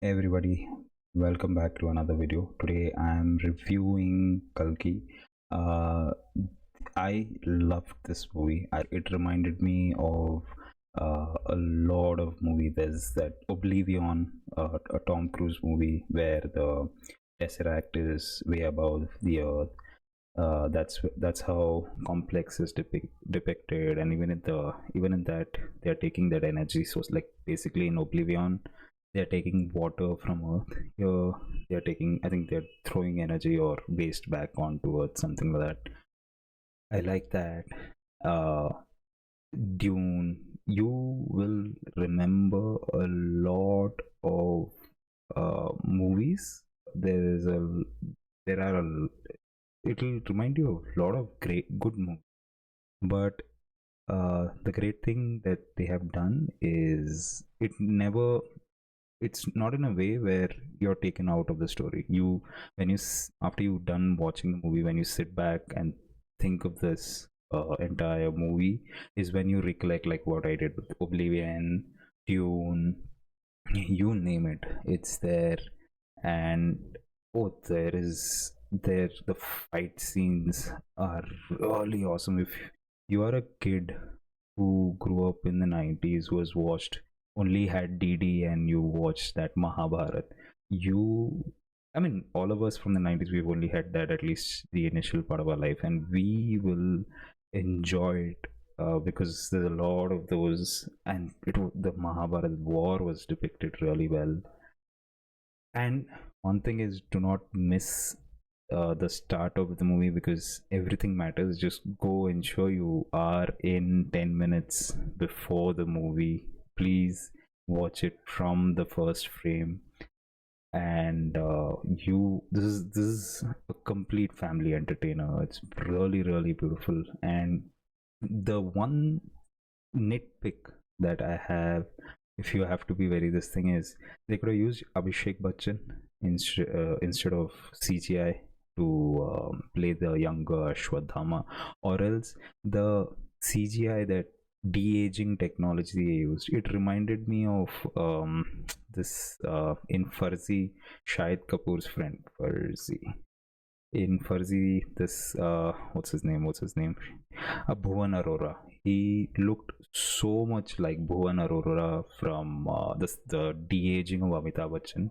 Hey everybody, welcome back to another video. Today I am reviewing Kalki. Uh, I loved this movie. It reminded me of a lot of movies. There's that Oblivion, a Tom Cruise movie where the Tesseract is way above the Earth. That's how complex is depicted, and even in that they are taking that energy source. Like basically in Oblivion, they are taking water from Earth. Here they are taking, I think they're throwing energy or waste back onto Earth, something like that. I like that. Uh, Dune. You will remember a lot of movies. There are a It'll remind you of a lot of great good movies, but the great thing that they have done is it's not in a way where you're taken out of the story. After you've done watching the movie, when you sit back and think of this entire movie, is when you recollect like what I did with Oblivion, Dune, you name it, it's there. And oh, the fight scenes are really awesome. If you are a kid who grew up in the 90s, who has watched only had DD, and you watched that Mahabharat, you I mean, all of us from the 90s, we've only had that at least the initial part of our life, and we will enjoy it because there's a lot of those, and the Mahabharat war was depicted really well. And one thing is, do not miss the start of the movie because everything matters. Just go ensure you are in 10 minutes before the movie. Please watch it from the first frame. And this is a complete family entertainer. It's really beautiful. And the one nitpick that I have, if you have to be very this thing, is they could have used Abhishek Bachchan instead of CGI to play the younger Ashwadhama, or else the CGI, that de-aging technology they used, it reminded me of this in Farzi, Shahid Kapoor's friend Farzi. In Farzi, this what's his name, Bhuvan Arora. He looked so much like Bhuvan Arora from the de-aging of Amitabh Bachchan.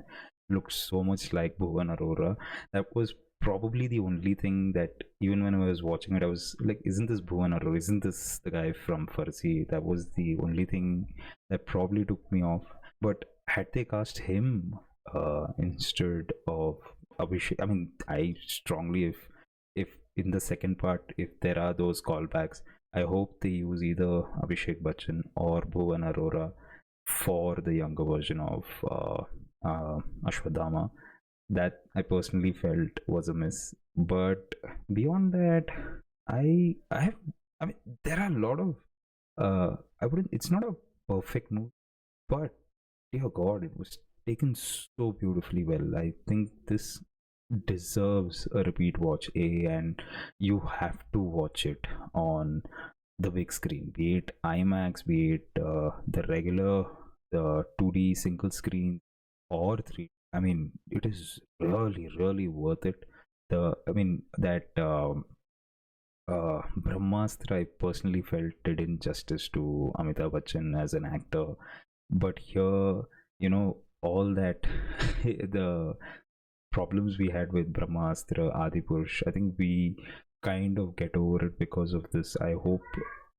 Looked so much like Bhuvan Arora. That was probably the only thing that, even when I was watching it, I was like, isn't this Bhuvan Arora? Isn't this the guy from Farsi? That was the only thing that probably took me off. But had they cast him instead of Abhishek, I mean, I strongly, if in the second part, if there are those callbacks, I hope they use either Abhishek Bachchan or Bhuvan Arora for the younger version of Ashwadhama. That I personally felt was a miss. But beyond that, I have I mean, there are a lot of I wouldn't. It's not a perfect movie, but dear God, it was taken so beautifully well. I think this deserves a repeat watch, and you have to watch it on the big screen, be it IMAX, be it the regular 2D single screen, or 3. I mean, it is really worth it. I mean, that Brahmastra, I personally felt did injustice to Amitabh Bachchan as an actor. But here, all that the problems we had with Brahmastra, Adipurush, I think we kind of get over it because of this. I hope,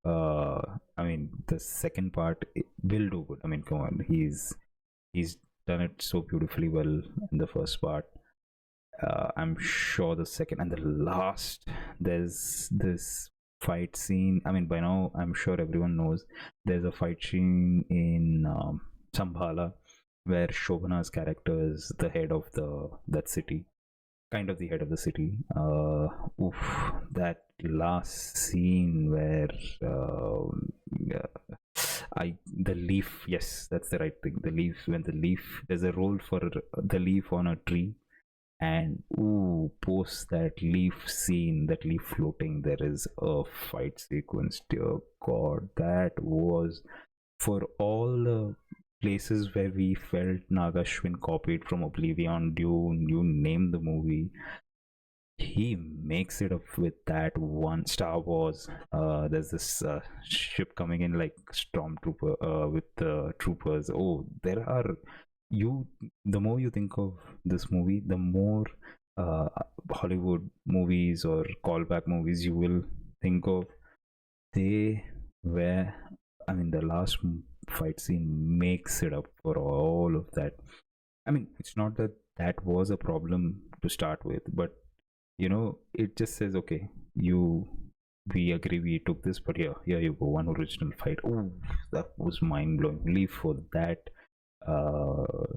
I mean, the second part will do good. I mean, come on, he's done it so beautifully well in the first part. I'm sure the second and the last, there's this fight scene. I mean, by now I'm sure everyone knows there's a fight scene in Shambhala where Shobhana's character is the head of that city, kind of the head of the city. Oof, that last scene where the leaf, yes, that's the right thing. The leaf, when the leaf, there's a role for the leaf on a tree, and ooh, post that leaf scene, that leaf floating, there is a fight sequence. Dear God, that was, for all the places where we felt Nagashwin copied from Oblivion, Dune, you name the movie, he makes it up with that one. Star Wars, there's this ship coming in like stormtrooper with troopers. Oh, there are, you, the more you think of this movie, the more uh, Hollywood movies or callback movies you will think of. They were, I mean, the last fight scene makes it up for all of that. I mean, it's not that that was a problem to start with, but it just says, okay, you, we agree, we took this, but here you go, one original fight. Oh, that was mind blowing. Leave for that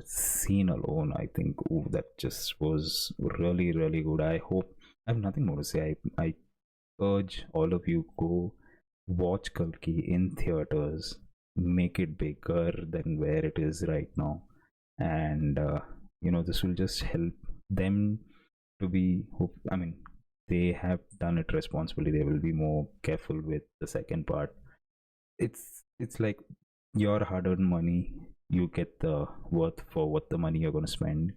scene alone, I think, oh, that just was really, really good. I hope, I have nothing more to say. I urge all of you, go watch Kalki in theaters, make it bigger than where it is right now, and this will just help them to be. I mean, they have done it responsibly. They will be more careful with the second part. It's like your hard-earned money. You get the worth for what the money you're going to spend,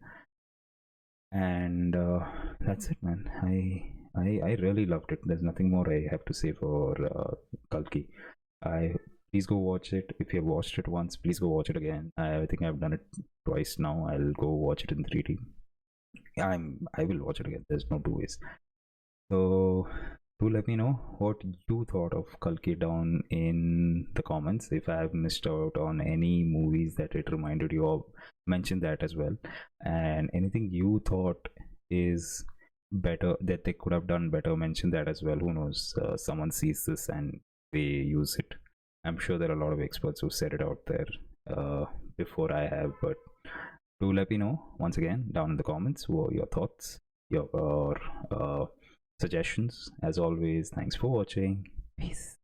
and that's it, man. I really loved it. There's nothing more I have to say for Kalki. I Please go watch it. If you have watched it once, please go watch it again. I think I've done it twice now. I'll go watch it in 3D. I will watch it again. There's no two ways. So do let me know what you thought of Kalki down in the comments. If I have missed out on any movies that it reminded you of, mention that as well. And anything you thought is better that they could have done better, mention that as well. Who knows? Someone sees this and they use it. I'm sure there are a lot of experts who said it out there before I have, but do let me know once again down in the comments what your thoughts, your suggestions. As always, thanks for watching. Peace.